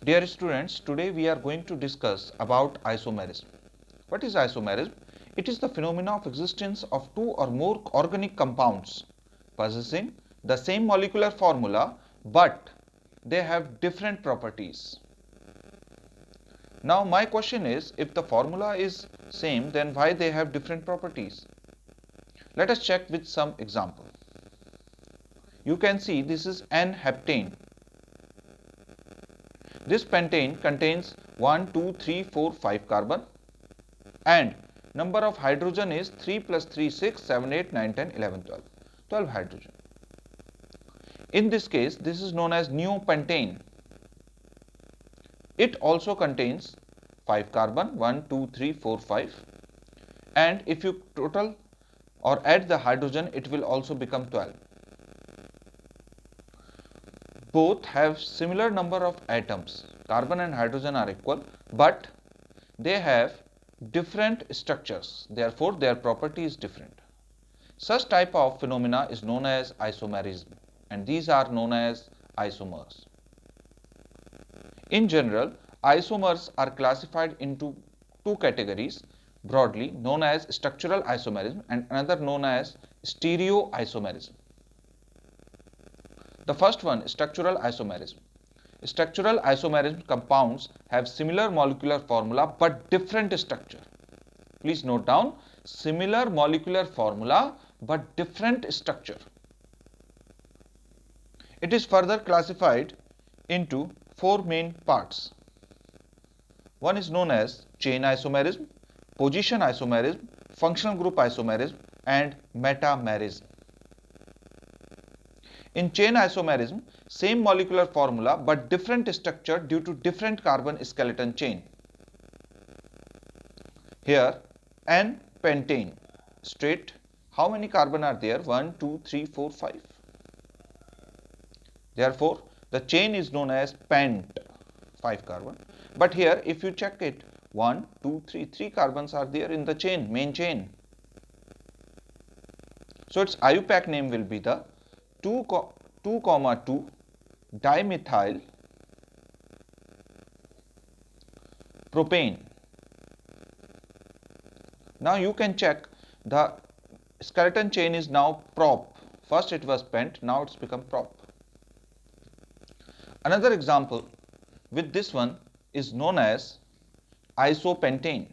Dear students, today we are going to discuss about isomerism. What is isomerism? It is the phenomena of existence of two or more organic compounds possessing the same molecular formula but they have different properties. Now my question is, if the formula is same, then why they have different properties? Let us check with some example. You can see this is N-heptane. This pentane contains 1, 2, 3, 4, 5 carbon and number of hydrogen is 3 plus 3, 6, 7, 8, 9, 10, 11, 12. 12 hydrogen. In this case, this is known as neopentane. It also contains 5 carbon, 1, 2, 3, 4, 5. And if you total or add the hydrogen, it will also become 12. Both have similar number of atoms. Carbon and hydrogen are equal, but they have different structures. Therefore, their property is different. Such type of phenomena is known as isomerism, and these are known as isomers. In general, isomers are classified into two categories, broadly known as structural isomerism and another known as stereoisomerism. The first one, structural isomerism. Structural isomerism compounds have similar molecular formula but different structure. Please note down, similar molecular formula but different structure. It is further classified into four main parts. One is known as chain isomerism, position isomerism, functional group isomerism, and metamerism. In chain isomerism, same molecular formula but different structure due to different carbon skeleton chain. Here, N-pentane, straight, how many carbon are there? 1, 2, 3, 4, 5. Therefore, the chain is known as pent, 5 carbon. But here, if you check it, 1, 2, 3, 3 carbons are there in the chain, main chain. So its IUPAC name will be the 2, 2, 2 dimethyl propane. Now you can check the skeleton chain is now prop. First it was pent, now it's become prop. Another example with this one is known as isopentane.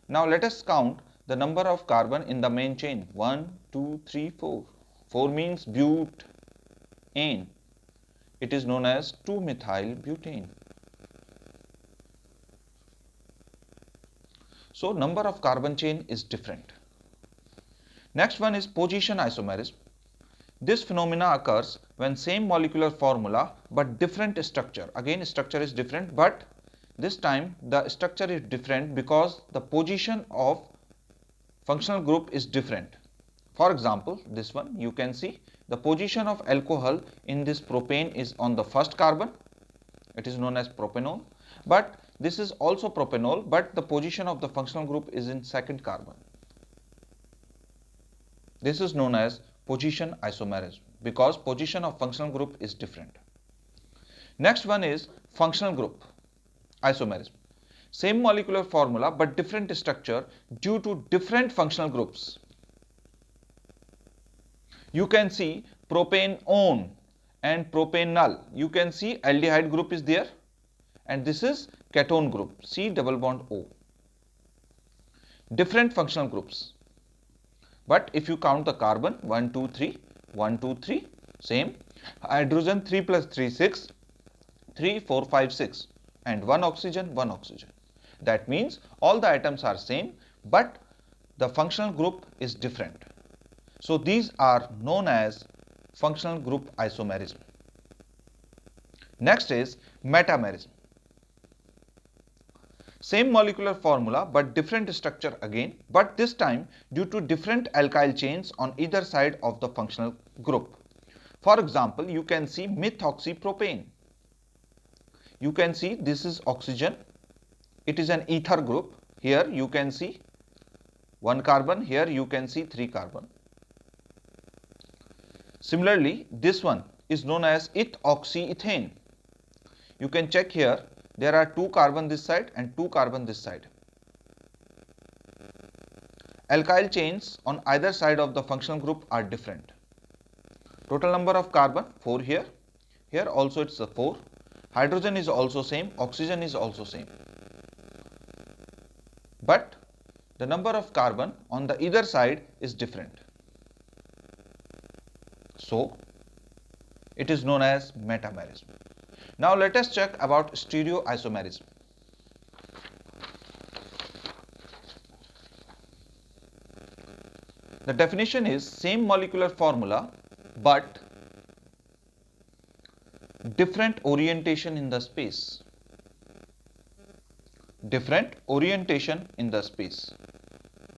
Now let us count the number of carbon in the main chain. 1, 2, 3, 4. 4 means butane. It is known as 2-methyl butane. So number of carbon chain is different. Next one is position isomerism. This phenomena occurs when same molecular formula but different structure. Again, structure is different, but this time the structure is different because the position of functional group is different. For example, this one you can see the position of alcohol in this propane is on the first carbon. It is known as propanol, but this is also propanol, but the position of the functional group is in second carbon. This is known as position isomerism because position of functional group is different. Next one is functional group isomerism. Same molecular formula but different structure due to different functional groups. You can see propanone and propanol. You can see aldehyde group is there and this is ketone group, C double bond O. Different functional groups. But if you count the carbon 1, 2, 3, 1, 2, 3, same. Hydrogen 3 plus 3, 6, 3, 4, 5, 6 and 1 oxygen, 1 oxygen. That means all the atoms are same but the functional group is different. So these are known as functional group isomerism. Next is metamerism. Same molecular formula but different structure again, but this time due to different alkyl chains on either side of the functional group. For example, you can see methoxypropane. You can see this is oxygen. It is an ether group. Here you can see 1 carbon, here you can see 3 carbon. Similarly, this one is known as ethoxyethane. You can check here, there are 2 carbon this side and 2 carbon this side. Alkyl chains on either side of the functional group are different. Total number of carbon 4 here. Here also it's a 4. Hydrogen is also same, oxygen is also same. But the number of carbon on the either side is different. So it is known as metamerism. Now let us check about stereoisomerism. The definition is same molecular formula but different orientation in the space. Different orientation in the space.